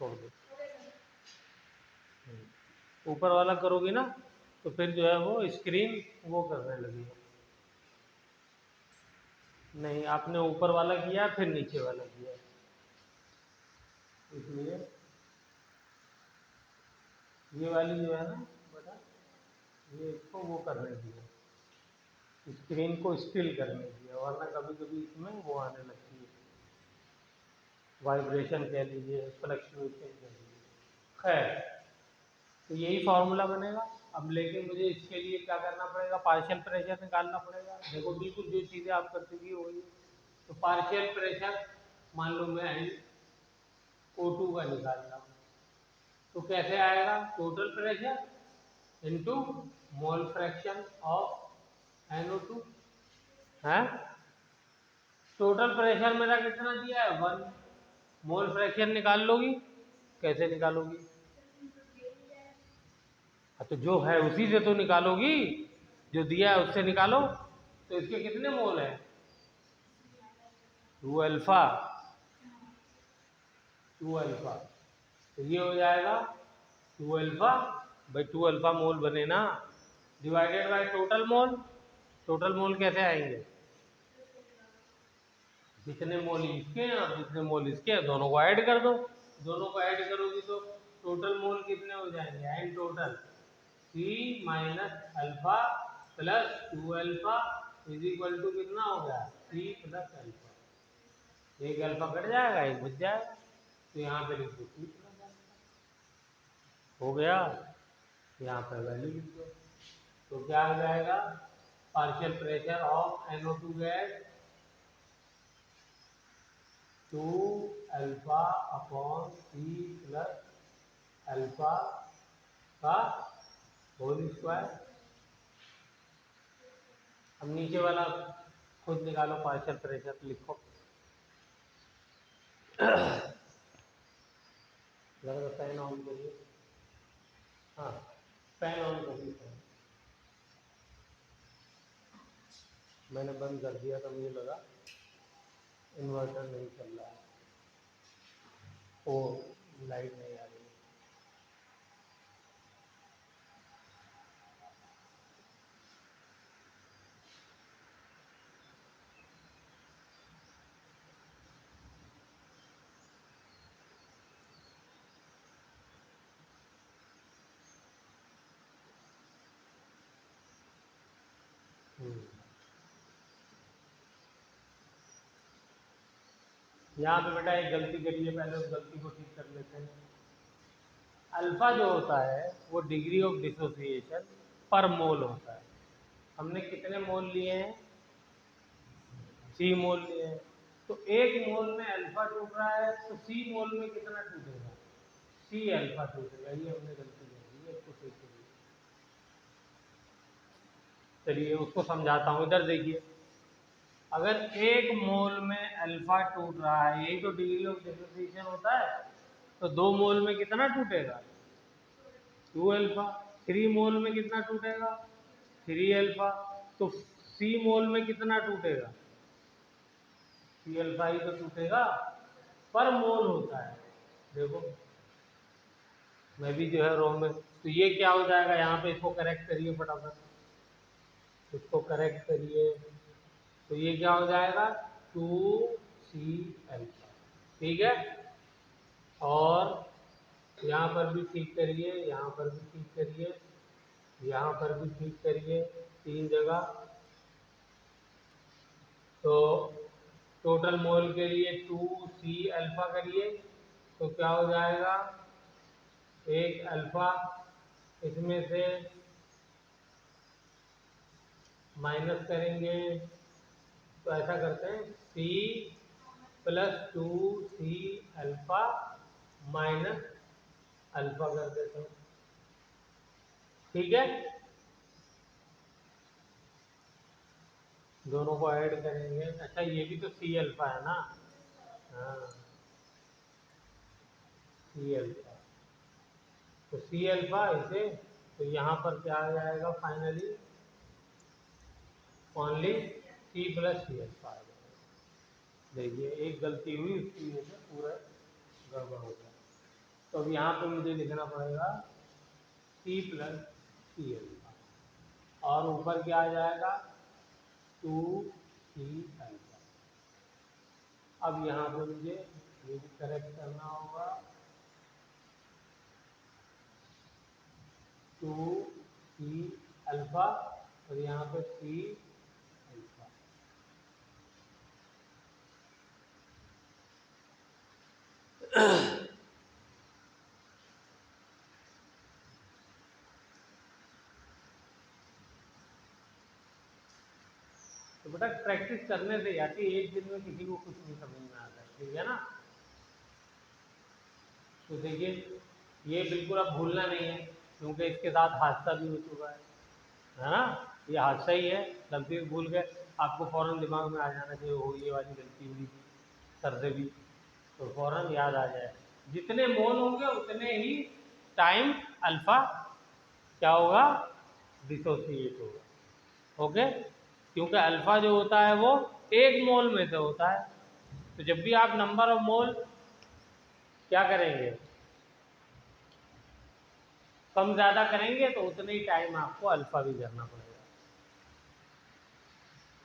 छोड़ दो। ऊपर वाला करोगी ना तो फिर जो है वो स्क्रीन वो करने लगेगा। नहीं, आपने ऊपर वाला किया फिर नीचे वाला किया, इसलिए ये वाली जो है ना बेटा, ये इसको वो करने की है, स्क्रीन को स्टिल करने की है, वरना कभी कभी इसमें वो आने लगती है, वाइब्रेशन कह लीजिए, फ्लक्चुएशन कह लीजिए। खैर, तो यही फार्मूला बनेगा। अब लेकिन मुझे इसके लिए क्या करना पड़ेगा, पार्शियल प्रेशर निकालना पड़ेगा। देखो बिल्कुल जो चीज़ें आप करते हुए वही। तो पार्शियल प्रेशर मान लो मैं O2 का निकाल रहा हूँ, तो कैसे आएगा, total pressure into mole fraction of NO2 है। टोटल प्रेशर मेरा कितना दिया है 1, मोल फ्रैक्शन निकाल लोगी, कैसे निकालोगी, तो जो है उसी से तो निकालोगी, जो दिया है उससे निकालो। तो इसके कितने मोल हैं, 2 अल्फा, 2 अल्फा, तो ये हो जाएगा 2 अल्फा बाई 2 अल्फा मोल बने ना, divided by total mole. Total mole कैसे आएंगे, जितने मोल इसके हैं और जितने मोल इसके हैं दोनों को ऐड कर दो। दोनों को ऐड करोगी तो टोटल मोल कितने हो जाएंगे, n total C minus alpha plus 2 alpha is equal to कितना हो गया, C प्लस अल्फा। एक अल्फा कट जाएगा, एक बच जाएगा, तो यहाँ पे लिख दो C प्लस अल्फा, हो गया। यहाँ पर वैल्यू लिख दो, तो क्या हो जाएगा, partial pressure of NO2 gas 2 alpha upon C plus alpha का होल स्क्वायर। अब नीचे वाला खुद निकालो, पार्शियल प्रेशर लिखो, जरा फैन ऑन करिए, हाँ फैन ऑन करिए, मैंने बंद कर दिया था, मुझे लगा इन्वर्टर नहीं चल रहा है, वो लाइट नहीं आ रही है। यहाँ पे बेटा एक गलती करिए, पहले उस गलती को ठीक कर लेते हैं। अल्फा जो होता है वो डिग्री ऑफ डिसोसिएशन पर मोल होता है। हमने कितने मोल लिए हैं, C मोल लिए हैं, तो एक मोल में अल्फा टूट रहा है तो C मोल में कितना टूटेगा, C अल्फा टूटेगा। ये हमने गलती कर दी है, इसको ठीक करिए। चलिए उसको समझाता हूँ, इधर देखिए, अगर एक मोल में अल्फा टूट रहा है, यही तो डिग्री ऑफ डिसोसिएशन होता है, तो 2 मोल में कितना टूटेगा, 2 अल्फा। 3 मोल में कितना टूटेगा, 3 अल्फा। तो C मोल में कितना टूटेगा, C अल्फा ही तो टूटेगा, पर मोल होता है। देखो मैं भी जो है रो में, तो ये क्या हो जाएगा, यहाँ पे इसको करेक्ट करिए फटाफट, इसको करेक्ट करिए, तो ये क्या हो जाएगा 2C अल्फा, ठीक है। और यहाँ पर भी ठीक करिए, यहाँ पर भी ठीक करिए, यहाँ पर भी ठीक करिए, 3 जगह। तो टोटल मोल के लिए 2C अल्फा करिए, तो क्या हो जाएगा, एक अल्फा, इसमें से माइनस करेंगे, तो ऐसा करते हैं C plus 2C alpha minus alpha कर देते हैं, ठीक है। दोनों को ऐड करेंगे, अच्छा ये भी तो C अल्फा है ना, हाँ C अल्फा, तो C अल्फा इसे, तो यहाँ पर क्या आ जाएगा finally, only C plus C alpha आ जाएगा। देखिए एक गलती हुई, उसकी वजह से पूरा गड़बड़ हो गया। तो अब यहाँ पे मुझे लिखना पड़ेगा सी प्लस सी अल्फा और ऊपर क्या आ जाएगा 2 सी अल्फा। अब यहाँ पे मुझे ये भी करेक्ट करना होगा 2 सी अल्फा और यहाँ पे सी अल्फा। तो बेटा प्रैक्टिस करने से आती है, एक दिन में किसी को कुछ नहीं समझ में आता है, ठीक है ना। तो देखिए ये बिल्कुल अब भूलना नहीं है क्योंकि इसके साथ हादसा भी हो चुका है ना। ये हादसा ही है, गलती से भूल गए, आपको फौरन दिमाग में आ जाना चाहिए हो ये वाली गलती हुई थी सर से भी, तो फौरन याद आ जाए। जितने मोल होंगे उतने ही टाइम अल्फा क्या होगा, डिसोसिएट होगा। ओके, क्योंकि अल्फा जो होता है वो एक मोल में से होता है। तो जब भी आप नंबर ऑफ मोल क्या करेंगे, कम ज़्यादा करेंगे तो उतने ही टाइम आपको अल्फा भी करना पड़ेगा।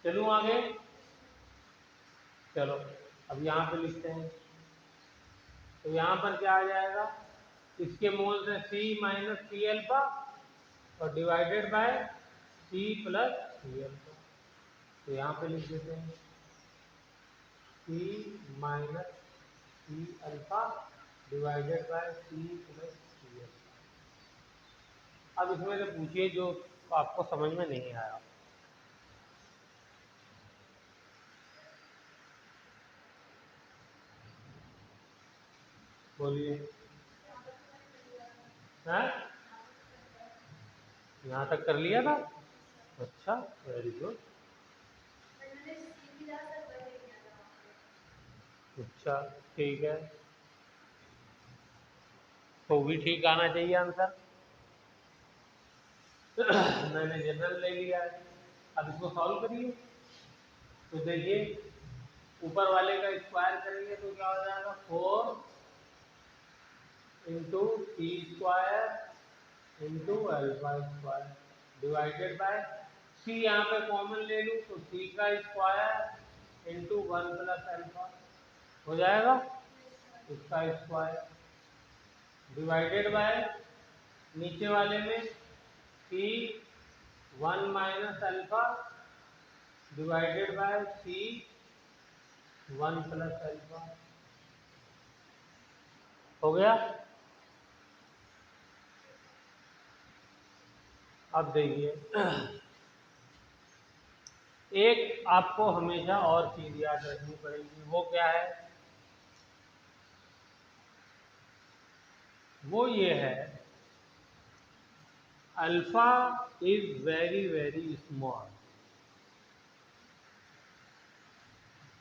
चलूँ आगे, चलो अब यहाँ पे लिखते हैं। तो यहाँ पर क्या आ जाएगा, इसके मोल से C माइनस सी अल्फा और divided by C plus C alpha. तो यहाँ पे लिख देते हैं C minus C alpha divided by C plus C alpha. अब इसमें से पूछिए जो आपको समझ में नहीं आया। बोलिए। हैं, यहाँ तक कर लिया था, अच्छा वेरी गुड। अच्छा ठीक है, तो भी ठीक आना चाहिए आंसर। मैंने जनरल ले लिया है, अब इसको सॉल्व करिए। तो देखिए ऊपर वाले का स्क्वायर करेंगे तो क्या हो जाएगा 4 into C square into alpha square divided by C, यहाँ पे कॉमन ले लूँ तो सी का स्क्वायर इंटू 1 प्लस अल्फा हो जाएगा, इसका स्क्वायर डिवाइडेड बाय नीचे वाले में C 1 minus alpha divided by C 1 plus alpha हो गया। अब देखिए एक आपको हमेशा और चीज याद रखनी पड़ेगी, वो क्या है, वो ये है alpha is very very small.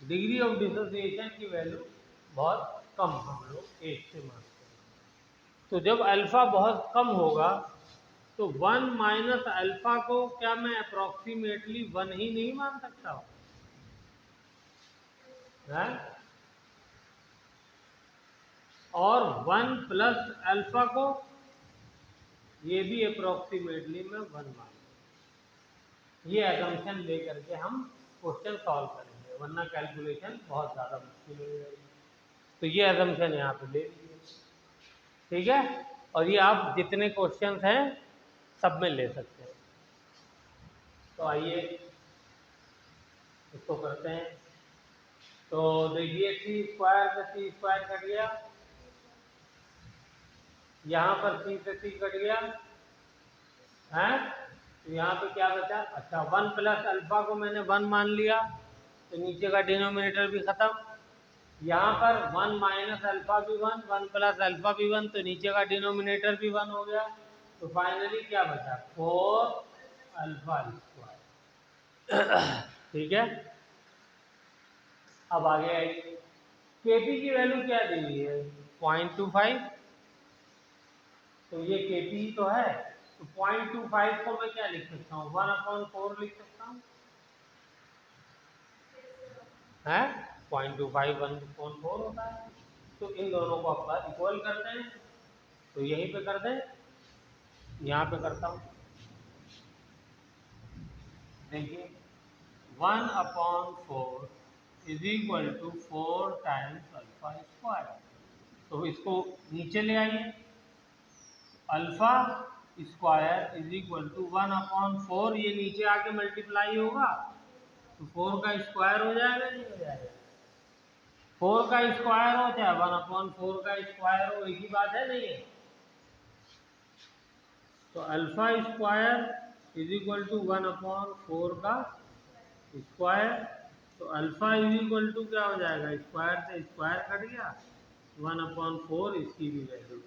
Degree of dissociation की वैल्यू बहुत कम हम लोग एक से मानते हैं। तो जब अल्फा बहुत कम होगा तो 1 माइनस अल्फा को क्या मैं अप्रोक्सीमेटली 1 ही नहीं मान सकता हूँ, और 1 प्लस अल्फा को ये भी अप्रोक्सीमेटली मैं 1 मान, ये असम्पशन लेकर के हम क्वेश्चन सॉल्व करेंगे, वरना कैलकुलेशन बहुत ज़्यादा मुश्किल हो जाएगी। तो ये असम्पशन यहाँ पे ले लीजिए, ठीक है। और ये आप जितने क्वेश्चंस हैं सब में ले सकते हैं। तो आइए इसको करते हैं। तो देखिए सी स्क्वायर से सी स्क्वायर कट गया, यहाँ पर सी से सी कट गया है, तो यहाँ पे क्या बचा, अच्छा 1 प्लस अल्फा को मैंने 1 मान लिया तो नीचे का डिनोमिनेटर भी खत्म, यहाँ पर 1 माइनस अल्फा भी 1, 1 प्लस अल्फा भी 1, तो नीचे का डिनोमिनेटर भी 1 हो गया। तो फाइनली क्या बचा 4 अल्फा स्क्वायर, ठीक है। अब आगे आइए, केपी की वैल्यू क्या दी हुई है 0.25, तो ये केपी तो है, तो 0.25 को मैं क्या लिख सकता हूँ 1/4 लिख सकता हूँ, है 0.25 1/4 होता है। तो इन दोनों को अपना इक्वल करते हैं, तो यहीं पे कर दें, यहाँ पे करता हूँ। देखिए 1/4 is equal to 4 times alpha square. तो इसको नीचे ले आइए, alpha square is equal to 1/4, ये नीचे आके मल्टीप्लाई होगा तो 4 का स्क्वायर हो जाएगा, नहीं हो जाएगा? 4 का स्क्वायर हो चाहे 1/4 का स्क्वायर हो, एक ही बात है, नहीं है? तो alpha square is equal to 1/4 का स्क्वायर। तो अल्फा इज इक्वल टू क्या हो जाएगा, स्क्वायर से स्क्वायर कट गया, 1/4 इसकी भी वैल्यू।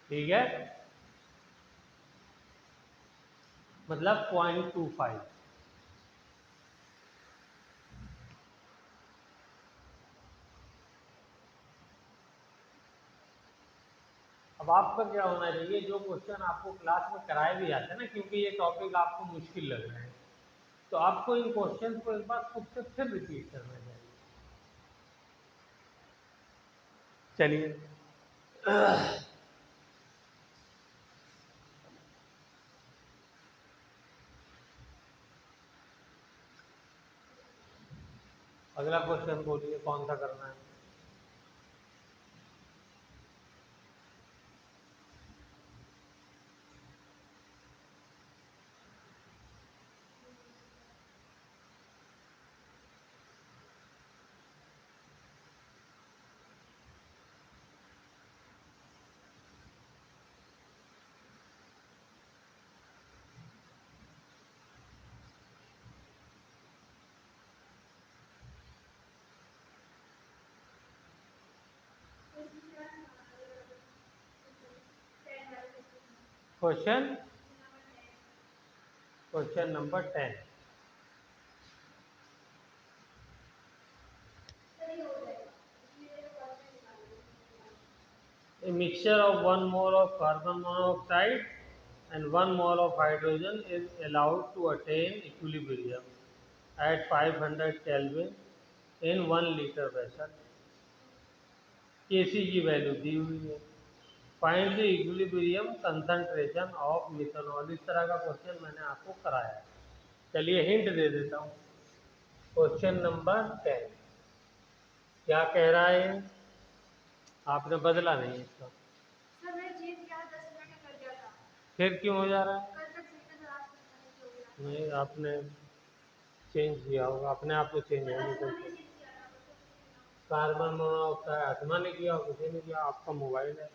ठीक है, मतलब 0.25। अब आपका क्या होना चाहिए, जो क्वेश्चन आपको क्लास में कराए भी जाते हैं ना, क्योंकि ये टॉपिक आपको मुश्किल लग रहा है, तो आपको इन क्वेश्चन को एक बार खुद से फिर रिपीट करना चाहिए। चलिए अगला क्वेश्चन बोलिए, कौन सा करना है? Question number 10। A mixture of 1 mole of carbon monoxide and 1 mole of hydrogen is allowed to attain equilibrium at 500 Kelvin in 1 liter vessel. Kc की वैल्यू दी हुई है। Find the equilibrium concentration of methanol. इस तरह का question मैंने आपको कराया है। चलिए हिंट दे देता हूँ। क्वेश्चन नंबर 10 क्या कह रहा है? आपने बदला नहीं इसका। सर मैंने चेंज किया 10 मिनट में कर दिया था। फिर क्यों हो जा रहा है? कल तक सही था, आज हो गया। नहीं, आपने चेंज किया होगा, अपने आप तो चेंज होने को। कार्बन मोनोऑक्साइड आत्मा ने किया, किसी ने किया, आपका मोबाइल है।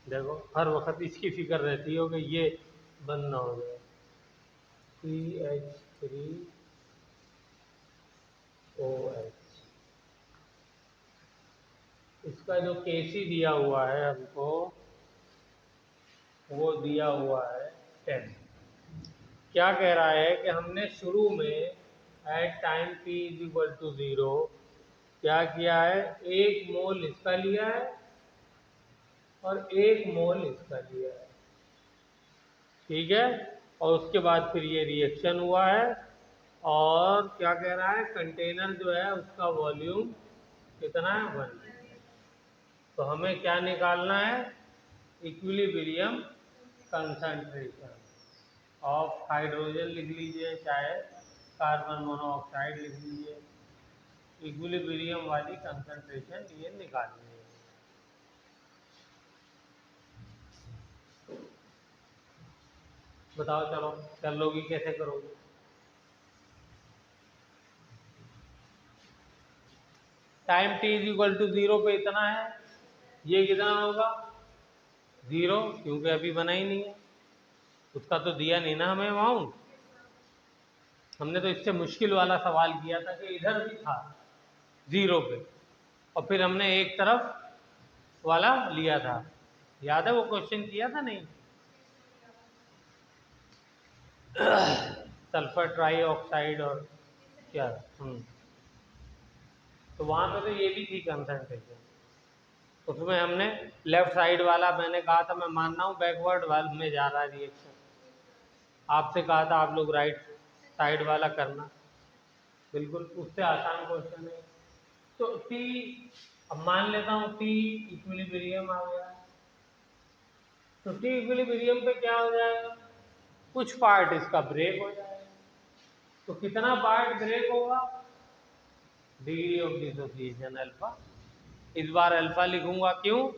देखो हर वक्त इसकी फिक्र रहती हो कि ये बंद ना हो जाए। CH3OH, इसका जो केसी दिया हुआ है हमको, वो दिया हुआ है 10। क्या कह रहा है कि हमने शुरू में at time t is equal to 0 क्या किया है, 1 मोल इसका लिया है और 1 मोल इसका लिया है। ठीक है, और उसके बाद फिर ये रिएक्शन हुआ है, और क्या कह रहा है, कंटेनर जो है उसका वॉल्यूम कितना है, 1 लीटर। तो हमें क्या निकालना है, इक्विलिब्रियम कंसंट्रेशन ऑफ हाइड्रोजन लिख लीजिए, चाहे कार्बन मोनोऑक्साइड लिख लीजिए। इक्विलिब्रियम वाली कंसंट्रेशन ये निकालनी है। बताओ, चलो कर लोगी, कैसे करोगे? Time t is equal to 0 पे इतना है, ये कितना होगा, 0, क्योंकि अभी बना ही नहीं है, उसका तो दिया नहीं ना हमें अमाउंट। हमने तो इससे मुश्किल वाला सवाल किया था कि इधर भी था 0 पे, और फिर हमने एक तरफ वाला लिया था, याद है वो क्वेश्चन किया था नहीं? सल्फर ट्राई ऑक्साइड और क्या। तो वहाँ पे तो ये भी थी कंसंट्रेशन। उसमें हमने लेफ्ट साइड वाला मैंने कहा था, मैं मान रहा हूँ बैकवर्ड वाल में जा रहा है रिएक्शन। आपसे कहा था आप लोग राइट साइड वाला करना, बिल्कुल उससे आसान क्वेश्चन है। तो टी, अब मान लेता हूँ टी इक्विलिब्रियम आ गया, तो टी इक्विलिब्रियम पे क्या हो जाएगा, कुछ पार्ट इसका ब्रेक हो जाएगा। तो कितना पार्ट ब्रेक होगा, डिग्री ऑफ डिसोसिएशन अल्फा। इस बार अल्फा लिखूंगा क्यों,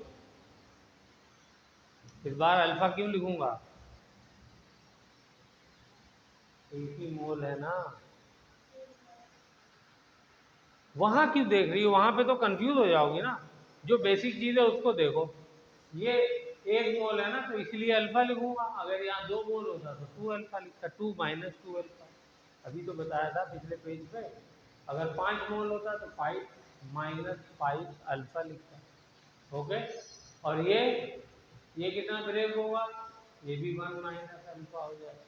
इस बार अल्फा क्यों लिखूंगा, एक ही मोल है ना। वहां क्यों देख रही हो, वहां पे तो कंफ्यूज हो जाओगी ना। जो बेसिक चीज है उसको देखो, ये एक मोल है ना, तो इसलिए अल्फा लिखूंगा। अगर यहाँ 2 मोल होता तो 2 अल्फा लिखता, 2 माइनस 2 अल्फा। अभी तो बताया था पिछले पेज पे, अगर 5 मोल होता तो 5 माइनस 5 अल्फा लिखता। ओके, और ये कितना ब्रेक होगा, ये भी 1 माइनस अल्फा हो जाएगा।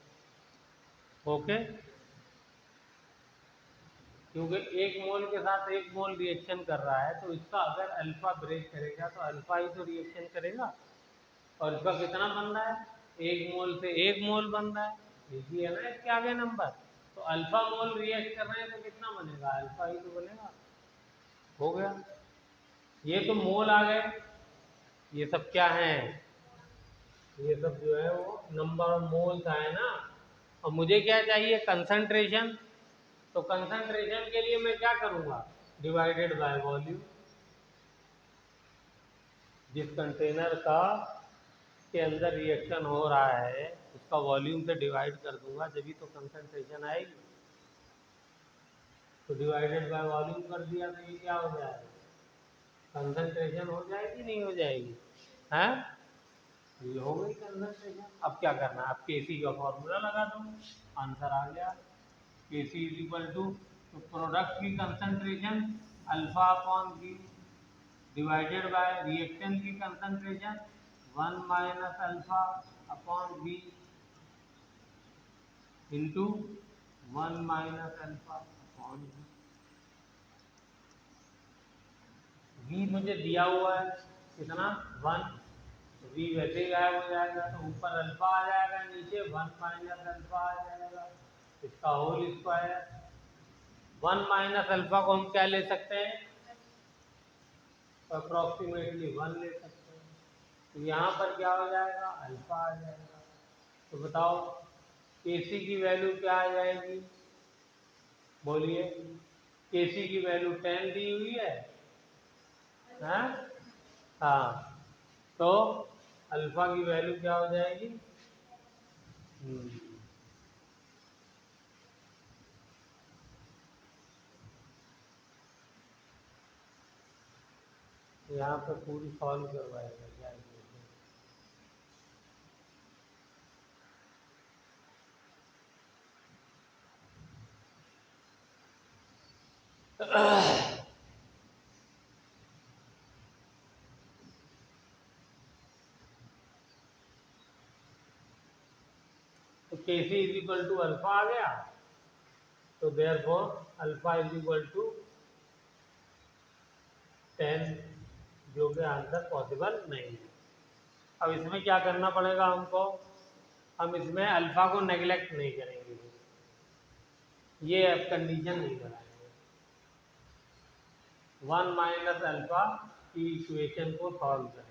ओके, क्योंकि एक मोल के साथ एक मोल रिएक्शन कर रहा है, तो इसका अगर अल्फा ब्रेक करेगा तो अल्फा ही तो रिएक्शन करेगा। और इसका कितना बन रहा है, एक मोल से एक मोल बन रहा है, एक ही है ना इसके आगे नंबर। तो अल्फा मोल रिएक्ट कर रहे हैं तो कितना बनेगा, अल्फा ही तो बनेगा। हो गया, ये तो मोल आ गए, ये सब क्या है, ये सब जो है वो नंबर ऑफ मोल्स आए ना। और मुझे क्या चाहिए, कंसंट्रेशन। तो कंसंट्रेशन के लिए मैं क्या करूंगा, डिवाइडेड बाय वॉल्यूम। जिस कंटेनर का के अंदर रिएक्शन हो रहा है उसका वॉल्यूम से डिवाइड कर दूंगा, जब तो कंसंट्रेशन आएगी। तो डिवाइडेड बाय वॉल्यूम कर दिया तो ये क्या हो जाएगा, कंसंट्रेशन हो जाएगी, नहीं हो जाएगी, हैं, ये हो गई कंसंट्रेशन। अब क्या करना है, अब केसी का फॉर्मूला लगा दो, आंसर आ गया। केसी इज इक्वल टू, तो प्रोडक्ट की concentration alpha upon B divided by reaction की concentration 1 minus alpha upon B into 1 minus alpha upon B. मुझे दिया हुआ है कितना, 1, तो वी वैसे ही गायब हो जाएगा, तो ऊपर अल्फा आ जाएगा, नीचे 1 माइनस अल्फा आ जाएगा, इसका होल स्क्वायर। 1 माइनस अल्फा को हम क्या ले सकते हैं, अप्रोक्सीमेटली 1 ले सकते हैं। तो यहाँ पर क्या हो जाएगा, अल्फा आ जाएगा। तो बताओ केसी की वैल्यू क्या आ जाएगी, बोलिए। केसी की वैल्यू 10 दी हुई है, हाँ हाँ, तो अल्फा की वैल्यू क्या हो जाएगी, यहाँ पे पूरी सॉल्व करवाएगा क्या तो KC is equal to alpha आ गया, तो therefore alpha is equal to 10, जो कि आंसर पॉसिबल नहीं है। अब इसमें क्या करना पड़ेगा हमको, हम इसमें अल्फा को नेग्लेक्ट नहीं करेंगे, ये अब कंडीशन नहीं बनाएंगे। 1 माइनस अल्फा की इक्वेशन को सॉल्व करेंगे,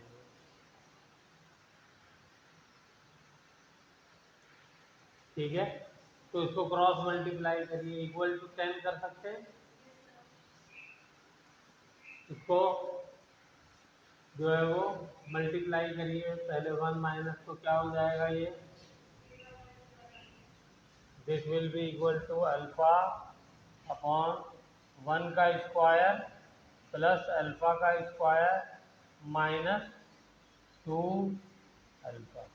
ठीक है। तो इसको क्रॉस मल्टीप्लाई करिए, इक्वल टू 10 कर सकते हैं, इसको जो है वो मल्टीप्लाई करिए, पहले 1 माइनस तो क्या हो जाएगा, ये this will be equal to alpha upon 1 का स्क्वायर प्लस अल्फा का स्क्वायर माइनस 2 अल्फा।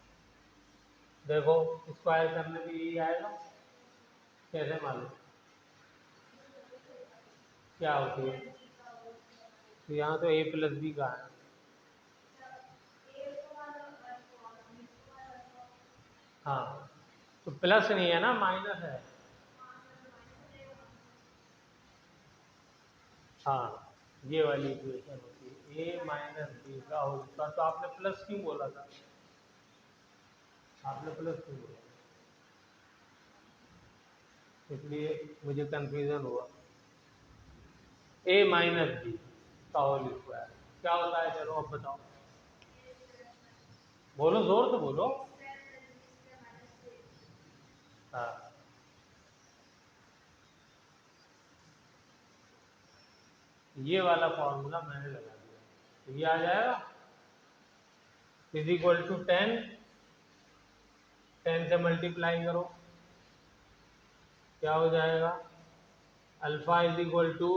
देखो स्क्वायर करने पे यही आएगा, कैसे मालूम क्या होती है, तो यहाँ तो ए प्लस बी का है, हाँ, तो प्लस नहीं है ना, माइनस है, हाँ ये वाली इक्वेशन होती है ए माइनस बी का होल स्क्वायर। तो आपने प्लस क्यों बोला था? आपने प्लस क्यों बोला? इसलिए मुझे कंफ्यूजन हुआ। ए माइनस बी का होल स्क्वायर क्या होता है? चलो अब बताओ, बोलो, जोर से बोलो। हाँ, ये वाला फॉर्मूला मैंने लगा दिया, तो ये आ जाएगा इज इक्वल टू 10, 10 से मल्टीप्लाई करो, क्या हो जाएगा? Alpha is equal to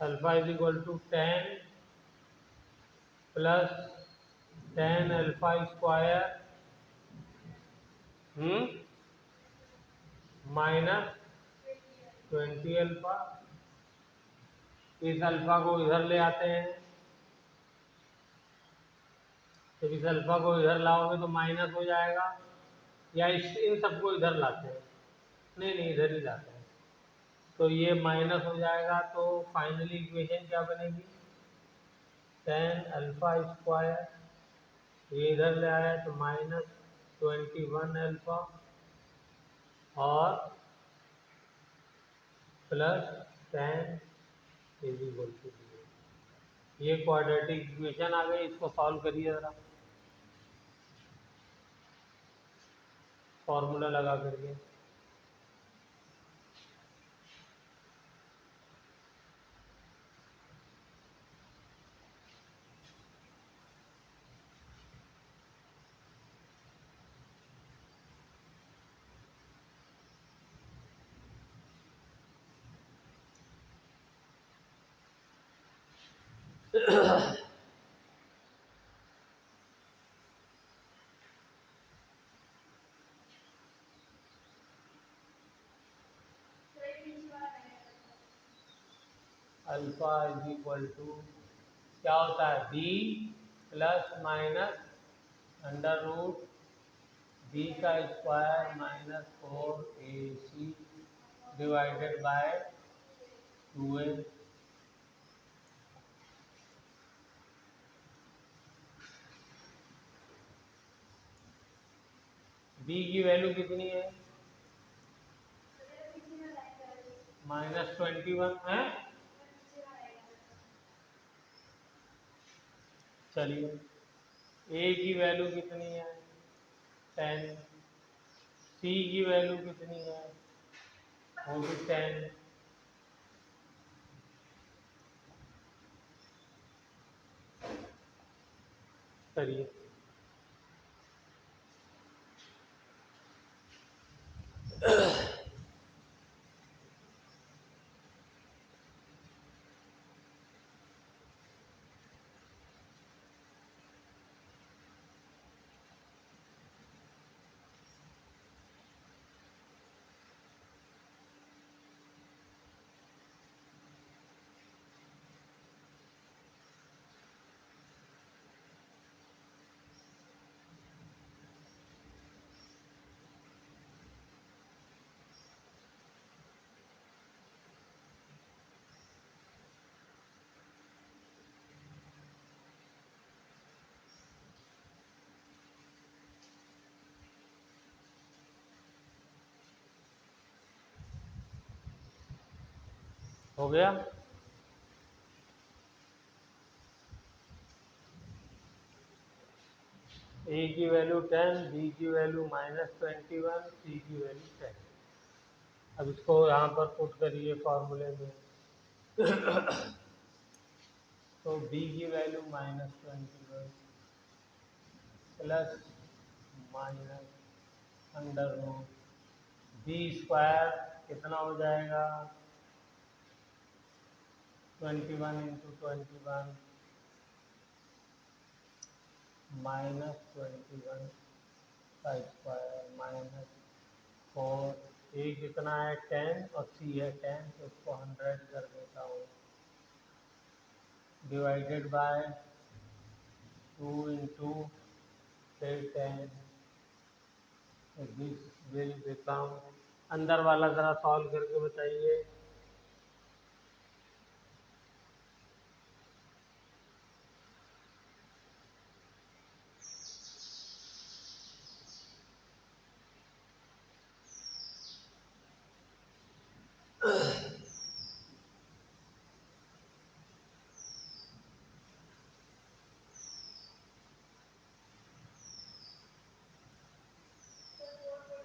10 plus 10 alpha square minus 20 alpha. इस अल्फा को इधर ले आते हैं, जब इस अल्फा को इधर लाओगे तो माइनस हो जाएगा, या इन सबको इधर लाते हैं? नहीं नहीं, इधर ही लाते हैं, तो ये माइनस हो जाएगा। तो फाइनली इक्वेशन क्या बनेगी? 10 अल्फा स्क्वायर, ये इधर ले आया तो माइनस 21 अल्फा और प्लस 10 इज इक्वल टू 0। ये क्वाड्रेटिक इक्वेशन आ गई। इसको सॉल्व करिए ज़रा फॉर्मूला लगा करके। अल्फा इज इक्वल टू क्या होता है? B plus minus under root B का square minus 4ac divided by 2a। B की वैल्यू कितनी है? -21 है। चलिए, ए की वैल्यू कितनी है? 10। सी की वैल्यू कितनी है? वो भी 10। करिए। हो गया? ए की वैल्यू 10, बी की वैल्यू -21, सी की वैल्यू 10। अब इसको यहाँ पर पुट करिए फॉर्मूले में। तो बी की value -21 plus minus under root B square कितना हो जाएगा? 21 इंटू 21 -21 का स्क्वायर माइनस 4। ए कितना है? 10 और सी है 10, तो उसको 100 कर देता हूँ, divided by 2 into 10। This will become, अंदर वाला ज़रा सॉल्व करके बताइए। सर 420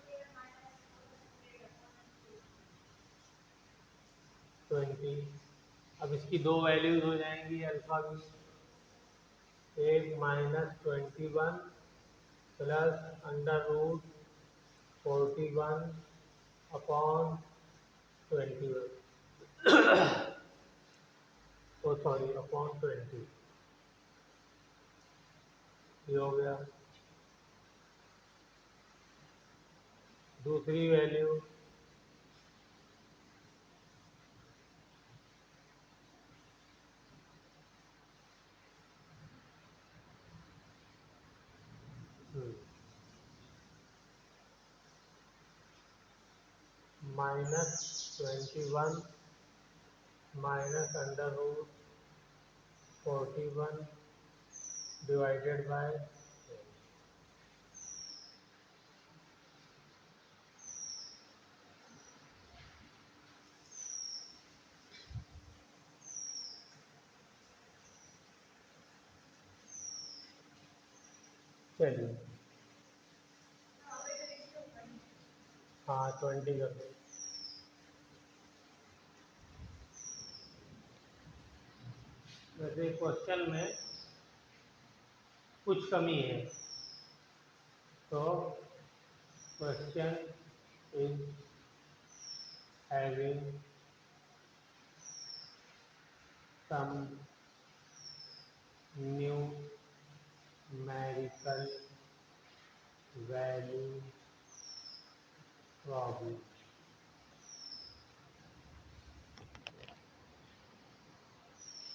है माइनस 20। अब इसकी दो वैल्यूज हो जाएंगी अल्फा की, एक -21 प्लस √41 अपॉन 21, ओ सॉरी अपॉन 20, ये हो गया। दूसरी वैल्यू -21 माइनस √41 डिवाइडेड बाय, चलिए हाँ 20 कर दो। वैसे क्वेश्चन में कुछ कमी है, तो question is having some numerical value problem.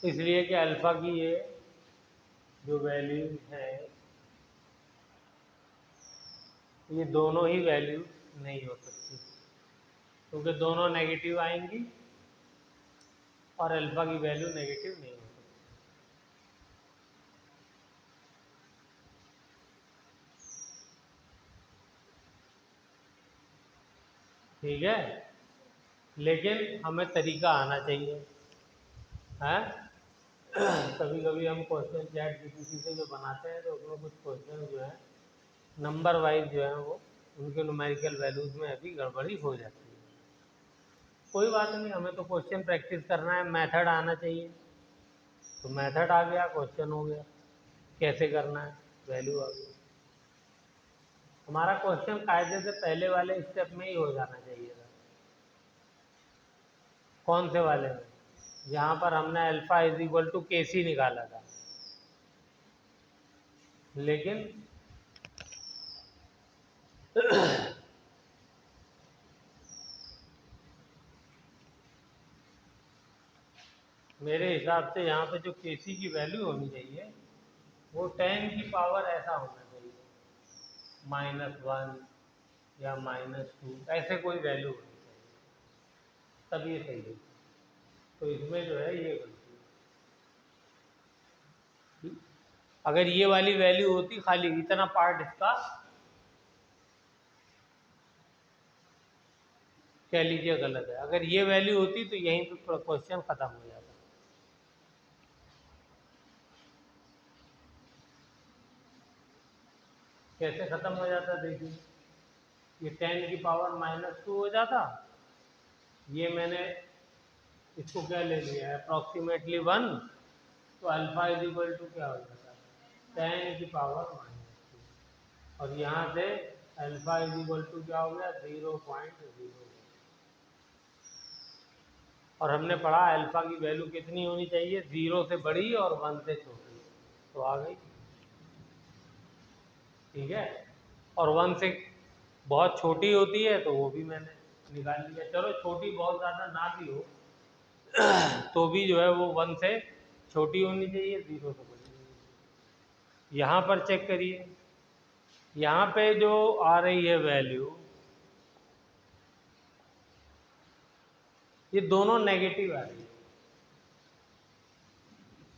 इसलिए कि अल्फा की ये जो वैल्यू है, ये दोनों ही वैल्यू नहीं हो सकती, क्योंकि दोनों नेगेटिव आएंगी और अल्फा की वैल्यू नेगेटिव नहीं हो सकती। ठीक है, लेकिन हमें तरीका आना चाहिए, है। कभी कभी हम क्वेश्चन चैट जीपीटी से जो बनाते हैं तो उसमें कुछ क्वेश्चन जो है नंबर वाइज जो है वो उनके न्यूमेरिकल वैल्यूज में अभी गड़बड़ी हो जाती है। कोई बात नहीं, हमें तो क्वेश्चन प्रैक्टिस करना है, मेथड आना चाहिए। तो मेथड आ गया, क्वेश्चन हो गया, कैसे करना है, वैल्यू आ गई। हमारा क्वेश्चन कायदे से पहले वाले स्टेप में ही हो जाना चाहिए था। कौन से वाले में? जहाँ पर हमने alpha is equal to KC निकाला था, लेकिन मेरे हिसाब से यहाँ पे जो KC की वैल्यू होनी चाहिए वो 10 की पावर ऐसा होना चाहिए, -1 या -2, ऐसे कोई वैल्यू होनी चाहिए, तब ये सही है। तो इसमें जो है ये गलती है। अगर ये वाली वैल्यू होती, खाली इतना पार्ट इसका कह लीजिए गलत है, अगर ये वैल्यू होती तो यहीं पे क्वेश्चन खत्म हो जाता। कैसे खत्म हो जाता देखिए, ये 10 की पावर -2 हो जाता, ये मैंने इसको क्या ले लिया है अप्रॉक्सीमेटली 1, तो अल्फा इज इक्वल टू क्या हो जाता है 10 की पावर -2, और यहाँ से अल्फा इज इक्वल टू क्या हो गया 0.0। और हमने पढ़ा अल्फा की वैल्यू कितनी होनी चाहिए, 0 से बड़ी और 1 से छोटी, तो आ गई। ठीक है, और 1 से बहुत छोटी होती है तो वो भी मैंने निकाल लिया। चलो छोटी बहुत ज़्यादा ना भी हो तो भी जो है वो 1 से छोटी होनी चाहिए, 0 से बड़ी होनी चाहिए। यहाँ पर चेक करिए, यहाँ पे जो आ रही है वैल्यू, ये दोनों नेगेटिव आ रही है।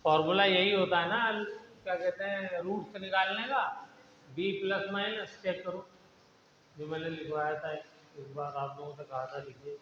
फॉर्मूला यही होता है ना, क्या कहते हैं, रूट से निकालने का, b प्लस माइनस। चेक करो जो मैंने लिखवाया था, एक बार आप लोगों से कहा था लिखिए,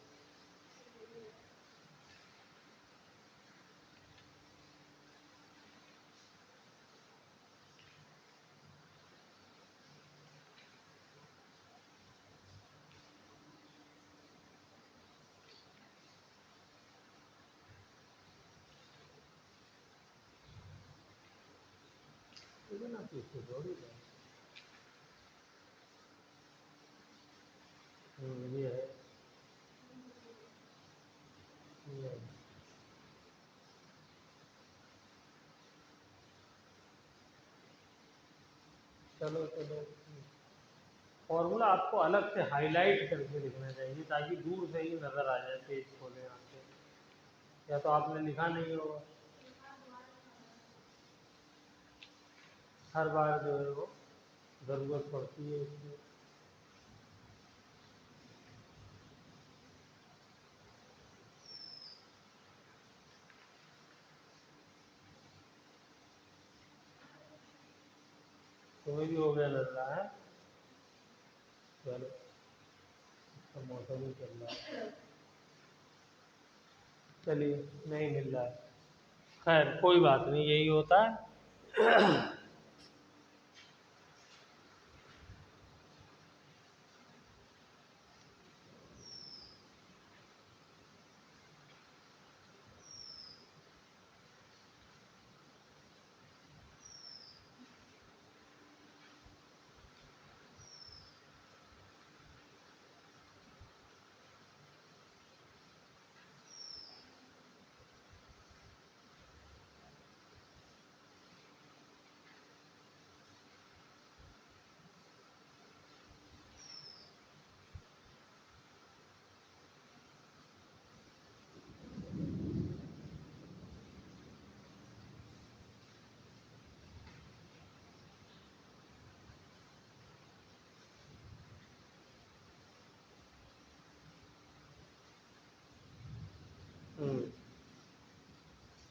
ना पीछे थोड़ी है। ये है, ये है। चलो चलो, फॉर्मूला आपको अलग से हाईलाइट करके लिखना चाहिए ताकि दूर से ही नज़र आ जाए पेज खोले आपके, या तो आपने लिखा नहीं होगा। हर बार जो है वो ज़रूरत पड़ती है इसकी। तुम्हें भी हो गया लग रहा है। चलो, इसका मौसम ही चल रहा है। चलिए, नहीं मिल रहा है, खैर कोई बात नहीं, यही होता है।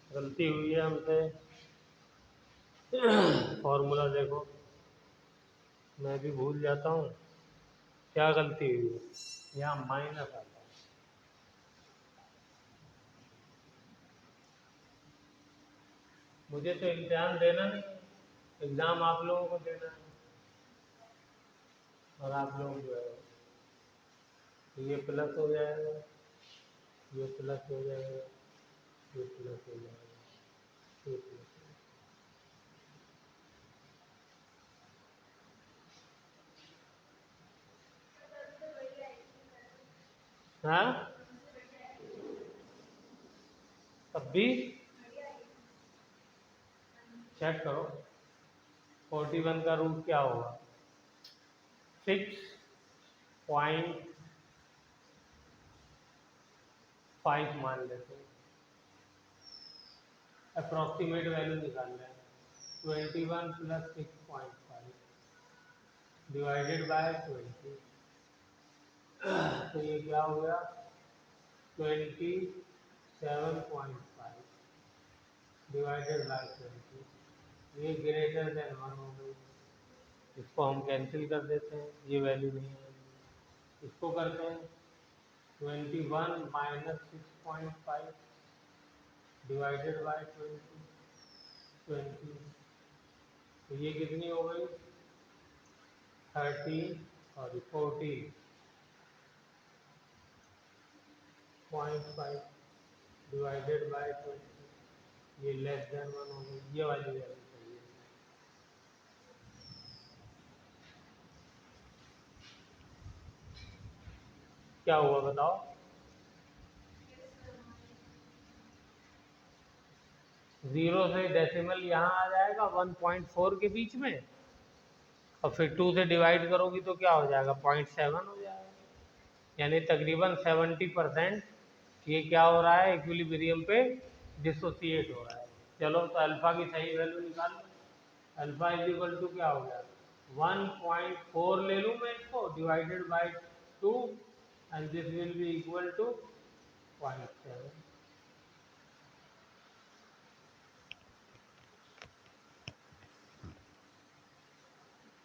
गलती हुई है हमसे। फॉर्मूला देखो, मैं भी भूल जाता हूँ। क्या गलती हुई है, यहाँ माइनस आता है। मुझे तो इम्तिहान देना नहीं है, एग्ज़ाम आप लोगों को देना है, और आप लोग जो है तो ये प्लस हो जाएगा, ये प्लस हो जाएगा, ये प्लस हो जाएगा, ये प्लस हो जाएगा। हाँ, तब भी चेक करो, 41 का रूट क्या होगा, 6.5 मान लेते हैं, अप्रॉक्सीमेट वैल्यू निकाल रहे हैं। 21 प्लस 6.5 डिवाइडेड बाय 20, तो ये क्या हो गया, 27.5 डिवाइडेड बाय 20, ये ग्रेटर देन 1 हो गई। इसको हम कैंसिल कर देते हैं, ये वैल्यू नहीं आएगी। इसको करते हैं 21 माइनस 6.5 डिवाइडेड बाय 20, तो ये कितनी हो गई, 14.5 डिवाइडेड बाय 20, ये लेस देन 1 हो गई। ये वाली वैल्यू चाहिए। क्या हुआ बताओ, 0 से डेसिमल यहाँ आ जाएगा 1.4 के बीच में, और फिर 2 से डिवाइड करोगी तो क्या हो जाएगा, 0.7 हो जाएगा। यानी तकरीबन 70% ये क्या हो रहा है, इक्विलिब्रियम पे डिसोसिएट हो रहा है। चलो, तो अल्फा की सही वैल्यू निकाल लो। अल्फा इज इक्वल टू क्या हो गया, 1.4 ले लूँ मैं इसको, divided by 2, and this will be equal to 0.7।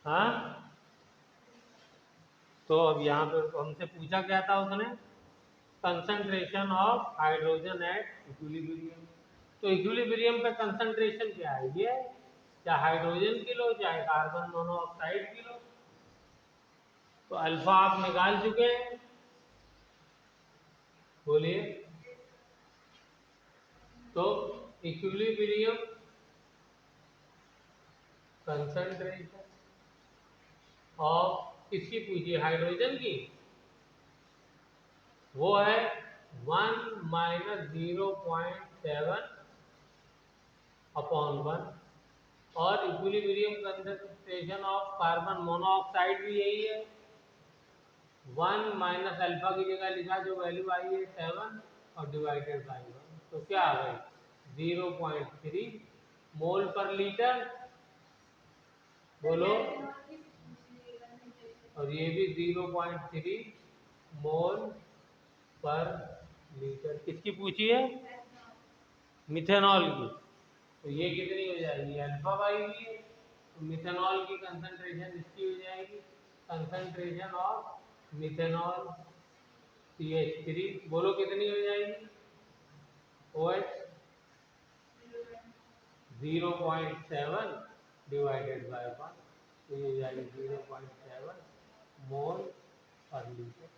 हाँ, तो अब यहाँ पे हमसे पूछा क्या था उसने, concentration of hydrogen at equilibrium. तो इक्विलिब्रियम पे कंसंट्रेशन क्या है, ये चाहे हाइड्रोजन की लो चाहे कार्बन मोनोऑक्साइड की लो। तो अल्फा आप निकाल चुके हैं, बोलिए। तो इक्विलिब्रियम कंसंट्रेशन ऑफ किसकी पूछी है? हाइड्रोजन की। वो है 1 माइनस 0.7 अपॉन 1। और equilibrium concentration of carbon monoxide भी यही है। 1 माइनस अल्फा की जगह लिखा, जो वैल्यू आई है 7 और डिवाइडेड बाई 1, तो क्या आ गई? 0.3 मोल पर लीटर। बोलो। और ये भी 0.3 मोल पर लीटर। किसकी पूछी है? मिथेनॉल की। तो ये कितनी हो जाएगी? अल्फा बाई वी है। तो मिथेनॉल की कंसंट्रेशन इसकी हो जाएगी, कंसंट्रेशन ऑफ मिथेनॉल CH3। बोलो कितनी हो जाएगी? OH 0.7 डिवाइडेड बाय 1, तो ये हो जाएगी 0.7 मोल पर लीटर।